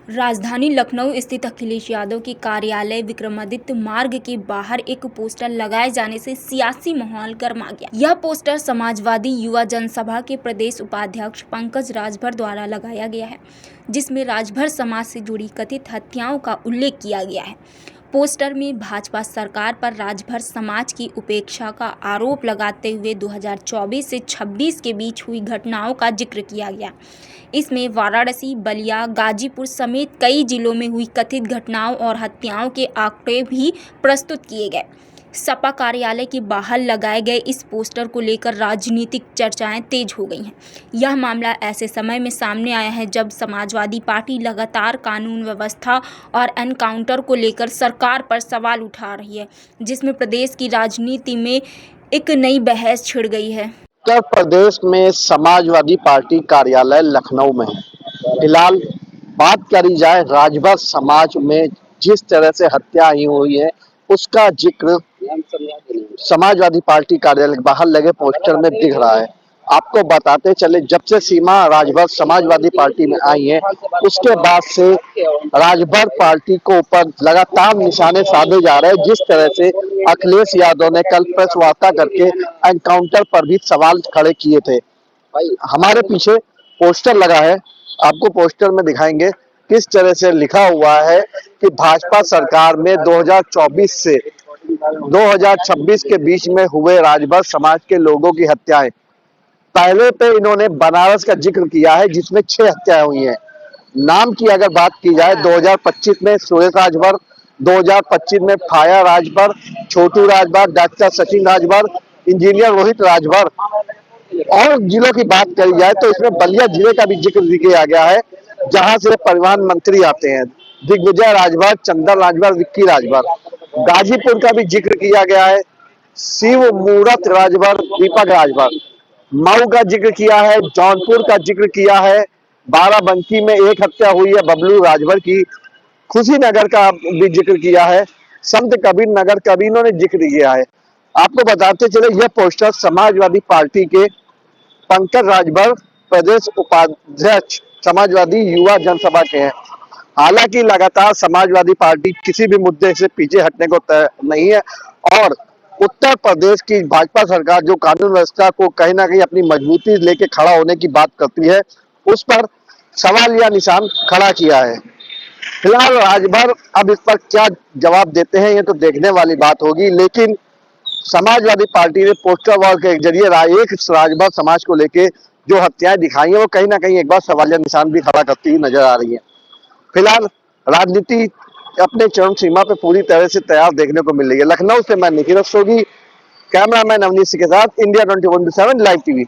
राजधानी लखनऊ स्थित अखिलेश यादव के कार्यालय विक्रमादित्य मार्ग के बाहर एक पोस्टर लगाए जाने से सियासी माहौल गर्मा गया। यह पोस्टर समाजवादी युवा जनसभा के प्रदेश उपाध्यक्ष पंकज राजभर द्वारा लगाया गया है, जिसमें राजभर समाज से जुड़ी कथित हत्याओं का उल्लेख किया गया है। पोस्टर में भाजपा सरकार पर राजभर समाज की उपेक्षा का आरोप लगाते हुए 2024 से 26 के बीच हुई घटनाओं का जिक्र किया गया। इसमें वाराणसी, बलिया, गाजीपुर समेत कई जिलों में हुई कथित घटनाओं और हत्याओं के आंकड़े भी प्रस्तुत किए गए। सपा कार्यालय के बाहर लगाए गए इस पोस्टर को लेकर राजनीतिक चर्चाएं तेज हो गई हैं। यह मामला ऐसे समय में सामने आया है जब समाजवादी पार्टी लगातार कानून व्यवस्था और एनकाउंटर को लेकर सरकार पर सवाल उठा रही है, जिसमें प्रदेश की राजनीति में एक नई बहस छिड़ गई है। उत्तर प्रदेश में समाजवादी पार्टी कार्यालय लखनऊ में है। फिलहाल बात करी जाए राजभर समाज में जिस तरह से हत्या हुई है, उसका जिक्र समाजवादी पार्टी कार्यालय के बाहर लगे पोस्टर में दिख रहा है। आपको बताते चले, जब से सीमा राजभर समाजवादी पार्टी में आई है, उसके बाद से राजभर पार्टी को ऊपर लगातार निशाने साधे जा रहे हैं। जिस तरह से अखिलेश यादव ने कल प्रेस वार्ता करके एनकाउंटर पर भी सवाल खड़े किए थे। हमारे पीछे पोस्टर लगा है, आपको पोस्टर में दिखाएंगे किस तरह से लिखा हुआ है कि भाजपा सरकार में 2024 से 2026 के बीच में हुए राजभर समाज के लोगों की हत्याएं। पहले पे इन्होंने बनारस का जिक्र किया है, जिसमें 6 हत्याएं हुई हैं। नाम की अगर बात की जाए, 2025 में सुरेश राजभर, 2025 में फाया राजभर, छोटू राजभर, डॉक्टर सचिन राजभर, इंजीनियर रोहित राजभर। और जिलों की बात करी जाए तो इसमें बलिया जिले का भी जिक्र किया गया है, जहां से परिवहन मंत्री आते हैं। दिग्विजय राजभर, चंदन राजभर, विक्की राजभर। गाजीपुर का भी जिक्र किया गया है, शिव मूरत राजभर, दीपक राजभर। मऊ का जिक्र किया है, जौनपुर का जिक्र किया है, बाराबंकी में एक हत्या हुई है बबलू राजभर की। खुशीनगर का भी जिक्र किया है, संत कबीर नगर का भी इन्होंने जिक्र किया है। आपको बताते चले, यह पोस्टर समाजवादी पार्टी के पंकज राजभर, प्रदेश उपाध्यक्ष समाजवादी युवा जनसभा के हैं। हालांकि लगातार समाजवादी पार्टी किसी भी मुद्दे से पीछे हटने को तैयार नहीं है और उत्तर प्रदेश की भाजपा सरकार जो कानून व्यवस्था को कहीं ना कहीं अपनी मजबूती लेके खड़ा होने की बात करती है, उस पर सवाल या निशान खड़ा किया है। फिलहाल राजभर अब इस पर क्या जवाब देते हैं, ये तो देखने वाली बात होगी। लेकिन समाजवादी पार्टी ने पोस्टर वॉर के जरिए एक राजभर समाज को लेके जो हत्याएं दिखाई है, वो कहीं ना कहीं एक बार सवालिया निशान भी खड़ा करती हुई नजर आ रही है। फिलहाल राजनीति अपने चरम सीमा पे पूरी तरह से तैयार देखने को मिल रही है। लखनऊ से मैं निखिल सोगी, कैमरामैन अवनीश के साथ, इंडिया 24/7 लाइव टीवी।